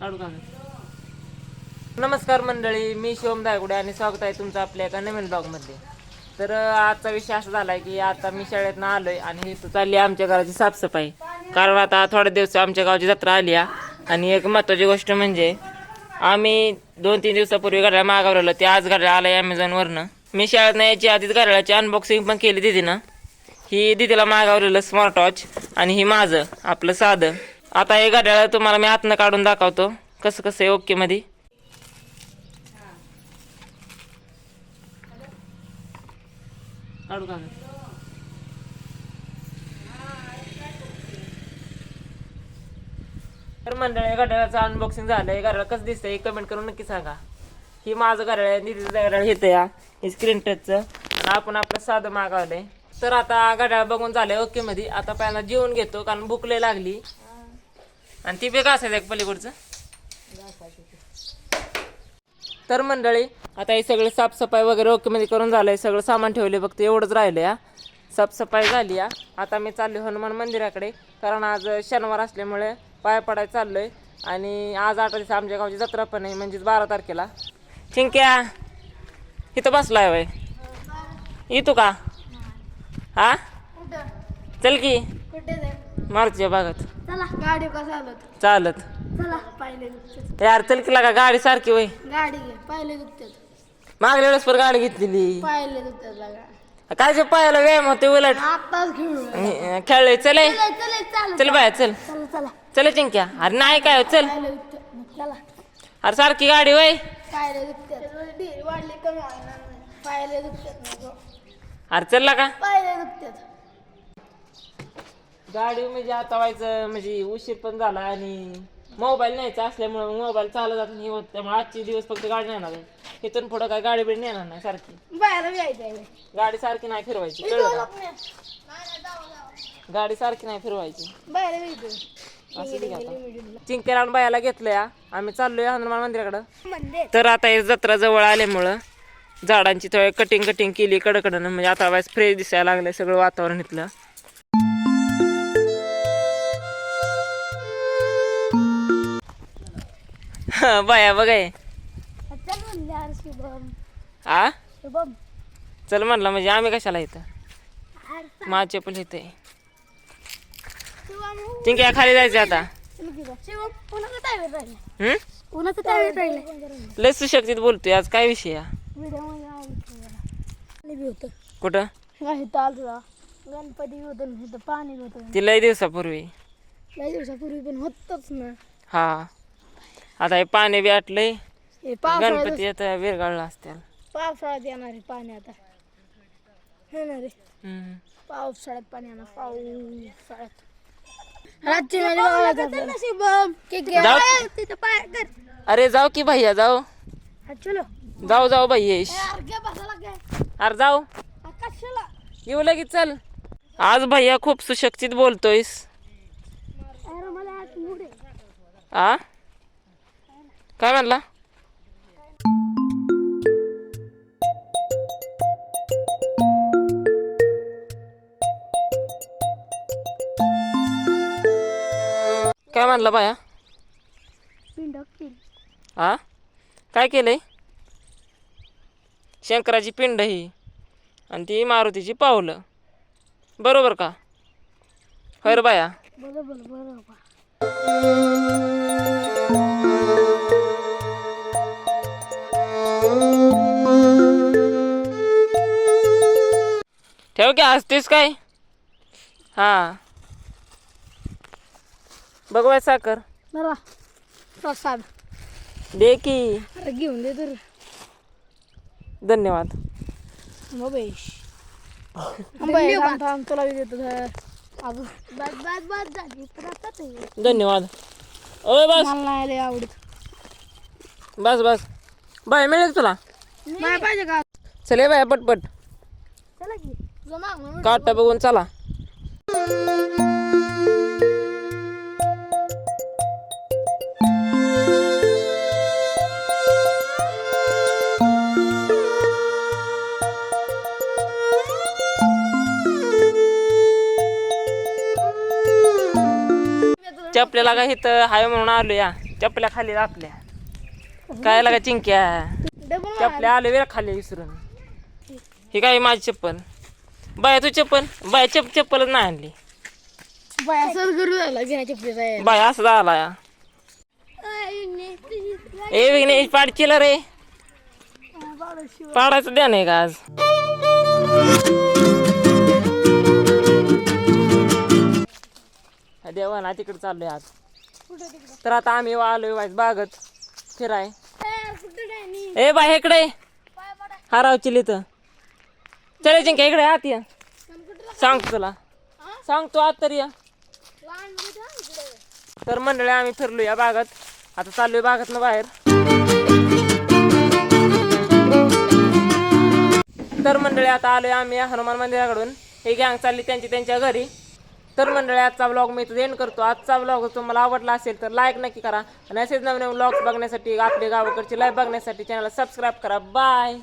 काढू का? नमस्कार मंडळी, मी शिवम दायगुडे आणि स्वागत आहे तुमचं आपल्या एका नवीन ब्लॉगमध्ये. तर आजचा विषय असा झाला आहे की आता मी शाळेतनं आलोय आणि इथं चालली आमच्या घराची साफसफाई. कारण आता थोड्या दिवस आमच्या गावची जत्रा आली आहे आणि एक महत्त्वाची गोष्ट म्हणजे आम्ही 2-3 दिवसापूर्वी घराला मागवलेलं ते आज घराला आलं आहे ॲमेझॉनवरनं. मी शाळेत नाही याची आधीच घराची अनबॉक्सिंग पण केली दिदीनं. ही दिदीला मागवलेलं स्मार्ट वॉच आणि ही माझं आपलं साधं. आता हे घड्याळ तुम्हाला मी आतनं काढून दाखवतो कसं कसं आहे ओके मध्ये. काढू का? तर मंडळी घड्याळाचं अनबॉक्सिंग झालंय. घड्याळ कसं दिसतंय कमेंट करून नक्की सांगा. ही माझं घड्याळ आहे, दिदीचं घड्याळ येतं या हे स्क्रीन टचचं आणि आपण आपलं साधं मागवलंय. तर आता घड्याळ बघून झालंय ओके मध्ये. आता पहिला जेवून घेतो कारण भूक लय लागली आणि ती बी घासायचं एक पलीकडचं. तर मंडळी आता हे सगळं साफसफाई वगैरे ओके मध्ये करून झालंय. सगळं सामान ठेवले फक्त एवढंच राहिलं या. साफसफाई झाली या. आता मी चाललो हनुमान मंदिराकडे कारण आज शनिवार असल्यामुळे पाया पडायला चाललोय आणि आज 8 दिवस आमच्या गावची जत्रा पण आहे म्हणजेच 12 तारखेला. चिंक्या इथं बसलाय वय येतो का? हा चल की मारुतीच्या भागात गाडी का चालत चला पाहिले यार चल की लागा गाडी सारखी वय. गाडी घे पाहिले दुखतात मागल्या वेळेस पण गाडी घेतलेली पाहिले दुखतात लागा काय जे पायाला व्यायाम होते उलट आताच घेऊन खेळले. चले चल चल बाया चल चला चला चल चिंक्या. अरे नाही काय चल पाहिले दुखतात चला अरे सारखी गाडी वय. पाहिले दुखतात वाढले कमी होणार नाही पाहिले दुखतात अरे चल का पाहिले दुखतात गाडी म्हणजे आता व्हायचं म्हणजे उशीर पण झाला आणि मोबाईल न्यायचा असल्यामुळे मोबाईल चालत जात नाही होत. त्यामुळे आजचे दिवस फक्त गाडी नेणार आहे. इथून पुढं काय गाडी बिडी नेणार नाही सारखी. बाहेर यायचं गाडी सारखी नाही फिरवायची कळलं का? गाडी सारखी नाही फिरवायची. बाहेर यायचं असं ठीक आहे. चिंकेला बायाला घेतलं या आम्ही चाललोय हनुमान मंदिराकडं. तर आता हे जत्रा जवळ आल्यामुळं झाडांची थोडी कटिंग केली कडकडनं म्हणजे आता वाईस फ्रेश दिसायला लागलंय सगळं वातावरण इथलं. बाया बघाय चल म्हणले यार शुभम आ शुभम चल म्हणलं म्हणजे आम्ही कशाला इथं माझे पण इथे चिंक्या खाली जायचं आता. शुभम उन्हाचं टायर राहिले हम्म उन्हाचं टायर राहिले लय सुशक्षित बोलतोय आज काय विषय या व्हिडिओ मध्ये होतं कुठं काही तालुका गणपती होतं पाणी होतं ती लय दिवसापूर्वी काही दिवसापूर्वी पण होतच ना. हा आता हे पाणी बी आटलंय. हे गणपती येतं विरघळला असत्या. पावसाळ्यात येणार आहे पाणी आता येणार आहे हम्म. पावसाळ्यात पाणी येणार पावसाळ्यात राज्य मध्ये अरे जाऊ की भैया जाऊ चलो जाऊ जाऊ भैया अरे जाऊ कशाला येऊ लगेच चल. आज भैया खूप सुशिक्षित बोलतोयस. मला आज मूड आहे. आ काय म्हणला? काय म्हणला बाया? आ काय केलंय? शंकराची पिंड ही आणि ती मारुतीची पावलं बरोबर का? होय रे बाया. बरोबर ठेव की हसतेस काय? हा बघवाय साखर बरं प्रसाद दे की. अरे घेऊन दे तर धन्यवाद. मबेश तुला देतो धन्यवाद. ओय बस मला नाही आवडत. बस बस बाय मिळेल तुला नाही पाहिजे का चल बाय पटपट चला की जमा काटा बघून चला. चपलेला का इथं हाय म्हणून आलो या चपल्या खाली आपल्या काय लागा चिंक्या डबल चपल्या आले वेळ खाली विसरून हे काय माझी चप्पल बाया तू चप्पल बाया चप्पलच नाही आणली बाय असंच करू झाला घ्या चपलीचा बाया असं झाला ए विघ्नेश पाडचिला रे पाडायचं द्या नाही का आज देवा ना तिकडे चाललोय आज तर आता आम्ही आलोय वाईट बागत फिराय ए बाय इकडे हारावची लिहितं चले जिंका इकडे आत ये सांगतो तुला सांगतो आत तरी या तर मंडळी आम्ही फिरलो या बागात आता चाललोय बागात ना बाहेर तर मंडळी आता आलोय आम्ही हनुमान मंदिराकडून ही गँग चालली त्यांच्या घरी तर मंडळी आजचा ब्लॉग मी इथं एंड करतो आजचा ब्लॉग तुम्हाला आवडला असेल तर लाईक नक्की करा आणि असेच नवीन ब्लॉग्स बघण्यासाठी आपले गावाकडचे लाईव्ह बघण्यासाठी चॅनलला सबस्क्राईब करा बाय